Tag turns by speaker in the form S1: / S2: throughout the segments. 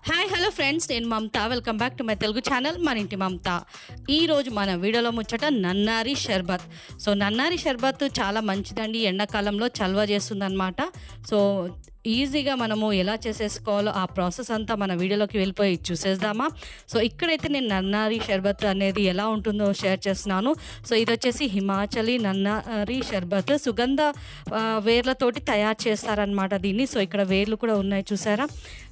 S1: Hi hello friends, నేను Mamata. Welcome back to my Telugu channel Mana Inti మమత. ఈరోజు మన వీడియోలో ముచ్చట నన్నారి షర్బత్. సో నన్నారి షర్బత్ చాలా మంచిదండి, ఎండాకాలంలో చల్వ చేస్తుందన్నమాట. సో ఈజీగా మనము ఎలా చేసేసుకోవాలో ఆ ప్రాసెస్ అంతా మన వీడియోలోకి వెళ్ళిపోయి చూసేద్దామా. సో ఇక్కడైతే నేను నన్నారి షర్బత్ అనేది ఎలా ఉంటుందో షేర్ చేస్తున్నాను. సో ఇది వచ్చేసి హిమాచలీ నన్నారి షర్బత్, సుగంధ వేర్లతోటి తయారు చేస్తారనమాట దీన్ని. సో ఇక్కడ వేర్లు కూడా ఉన్నాయి చూసారా.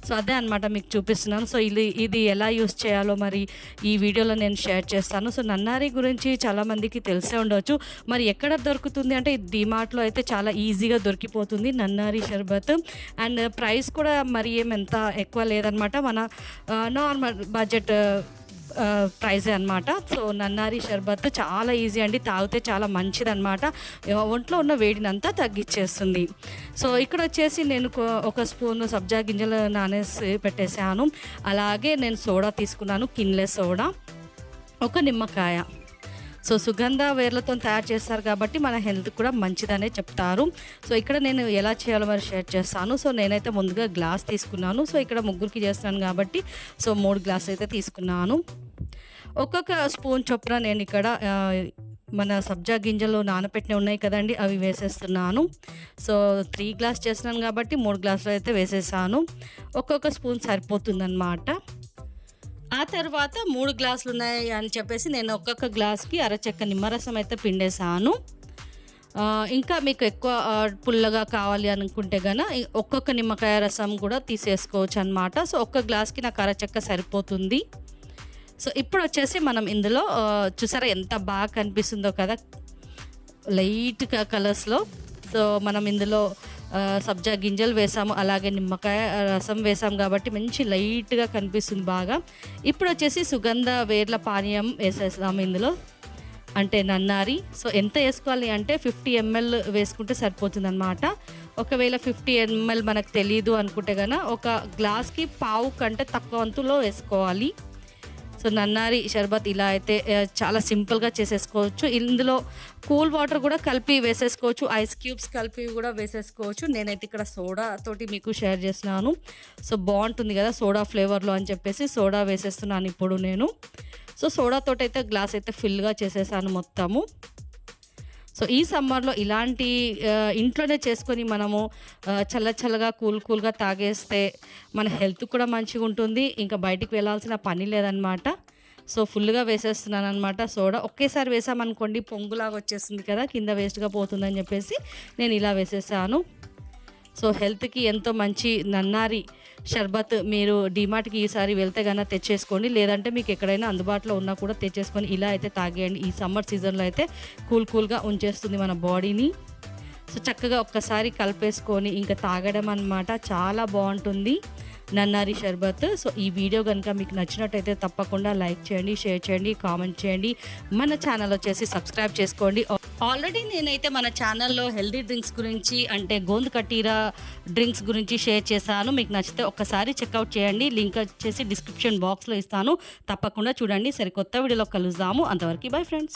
S1: సో అదే అనమాట మీకు చూపిస్తున్నాను. సో ఇది ఎలా యూస్ చేయాలో మరి ఈ వీడియోలో నేను షేర్ చేస్తాను. సో నన్నారి గురించి చాలామందికి తెలిసే ఉండవచ్చు. మరి ఎక్కడ దొరుకుతుంది అంటే డీమార్ట్లో అయితే చాలా ఈజీగా దొరికిపోతుంది నన్నారి షర్బత్. అండ్ ప్రైస్ కూడా మరి ఏమంత ఎక్కువ లేదనమాట, మన నార్మల్ బడ్జెట్ ప్రైజే అనమాట. సో నన్నారి షర్బత్ చాలా ఈజీ అండి, తాగితే చాలా మంచిదన్నమాట. ఒంట్లో ఉన్న వేడినంతా తగ్గించేస్తుంది. సో ఇక్కడ వచ్చేసి నేను ఒక స్పూన్ సబ్జా గింజలు నానేసి పెట్టేసాను. అలాగే నేను సోడా తీసుకున్నాను, కిన్లెస్ సోడా, ఒక నిమ్మకాయ. సో సుగంధ వేర్లతో తయారు చేస్తారు కాబట్టి మన హెల్త్ కూడా మంచిదనే చెప్తారు. సో ఇక్కడ నేను ఎలా చేయాలో మరి షేర్ చేస్తాను. సో నేనైతే ముందుగా గ్లాస్ తీసుకున్నాను. సో ఇక్కడ ముగ్గురికి చేస్తున్నాను కాబట్టి సో 3 గ్లాసులు అయితే తీసుకున్నాను. ఒక్కొక్క స్పూన్ చొప్పున నేను ఇక్కడ మన సబ్జా గింజలు నానపెట్టిన ఉన్నాయి కదండి, అవి వేసేస్తున్నాను. సో 3 గ్లాస్ చేస్తున్నాను కాబట్టి 3 గ్లాసులు అయితే వేసేసాను. ఒక్కొక్క స్పూన్ సరిపోతుందన్నమాట. ఆ తర్వాత 3 గ్లాసులు ఉన్నాయి అని చెప్పేసి నేను ఒక్కొక్క గ్లాస్కి అరచెక్క నిమ్మరసం అయితే పిండేసాను. ఇంకా మీకు ఎక్కువ పుల్లగా కావాలి అనుకుంటే గన ఒక్కొక్క నిమ్మకాయ రసం కూడా తీసేసుకోవచ్చు అనమాట. సో ఒక్క గ్లాస్కి నాకు అరచెక్క సరిపోతుంది. సో ఇప్పుడు వచ్చేసి మనం ఇందులో చూసారా ఎంత బాగా కనిపిస్తుందో కదా, లైట్ కలర్స్లో. సో మనం ఇందులో సబ్జా గింజలు వేసాము, అలాగే నిమ్మకాయ రసం వేసాము కాబట్టి మంచి లైట్గా కనిపిస్తుంది బాగా. ఇప్పుడు వచ్చేసి సుగంధ వేర్ల పానీయం వేసేసాము ఇందులో, అంటే నన్నారి. సో ఎంత వేసుకోవాలి అంటే 50 ml వేసుకుంటే సరిపోతుంది అనమాట. ఒకవేళ 50 ml మనకు తెలీదు అనుకుంటే కనుక ఒక గ్లాస్కి పావు కంటే తక్కువ వంతులో వేసుకోవాలి. సో నన్నారి షర్బత్ ఇలా అయితే చాలా సింపుల్గా చేసేసుకోవచ్చు. ఇందులో కూల్ వాటర్ కూడా కలిపి వేసేసుకోవచ్చు, ఐస్ క్యూబ్స్ కలిపి కూడా వేసేసుకోవచ్చు. నేనైతే ఇక్కడ సోడా తోటి మీకు షేర్ చేస్తున్నాను. సో బాగుంటుంది కదా సోడా ఫ్లేవర్లో అని చెప్పేసి సోడా వేసేస్తున్నాను ఇప్పుడు నేను. సో సోడాతోటి అయితే గ్లాస్ అయితే ఫుల్గా చేసేసాను మొత్తము. సో ఈ సమ్మర్లో ఇలాంటి ఇంట్లోనే చేసుకొని మనము చల్లగా కూల్గా తాగేస్తే మన హెల్త్ కూడా మంచిగా ఉంటుంది, ఇంకా బయటికి వెళ్ళాల్సిన పని లేదనమాట. సో ఫుల్గా వేసేస్తున్నాను అనమాట సోడా. ఒకేసారి వేసామనుకోండి పొంగులాగా వచ్చేస్తుంది కదా, కింద వేస్ట్గా పోతుందని చెప్పేసి నేను ఇలా వేసేసాను. సో హెల్త్కి ఎంతో మంచి నన్నారి షర్బత్ మీరు డీమార్ట్కి ఈసారి వెళ్తే కన్నా తెచ్చేసుకోండి, లేదంటే మీకు ఎక్కడైనా అందుబాటులో ఉన్నా కూడా తెచ్చేసుకొని ఇలా అయితే తాగేయండి. ఈ సమ్మర్ సీజన్లో అయితే కూల్గా ఉంచేస్తుంది మన బాడీని. సో చక్కగా ఒక్కసారి కలిపేసుకొని ఇంకా తాగడం అన్నమాట, చాలా బాగుంటుంది నన్నారి షర్బత్. సో ఈ వీడియో కనుక మీకు నచ్చినట్టయితే తప్పకుండా లైక్ చేయండి, షేర్ చేయండి, కామెంట్ చేయండి. మన ఛానల్ వచ్చేసి సబ్స్క్రైబ్ చేసుకోండి. ఆల్రెడీ నేనైతే మన ఛానల్లో హెల్దీ డ్రింక్స్ గురించి అంటే గోంద్ కటీరా డ్రింక్స్ గురించి షేర్ చేశాను. మీకు నచ్చితే ఒక్కసారి చెక్అవుట్ చేయండి, లింక్ వచ్చేసి డిస్క్రిప్షన్ బాక్స్లో ఇస్తాను, తప్పకుండా చూడండి. సరికొత్త వీడియోలో కలుద్దాము. అంతవరకు బై ఫ్రెండ్స్.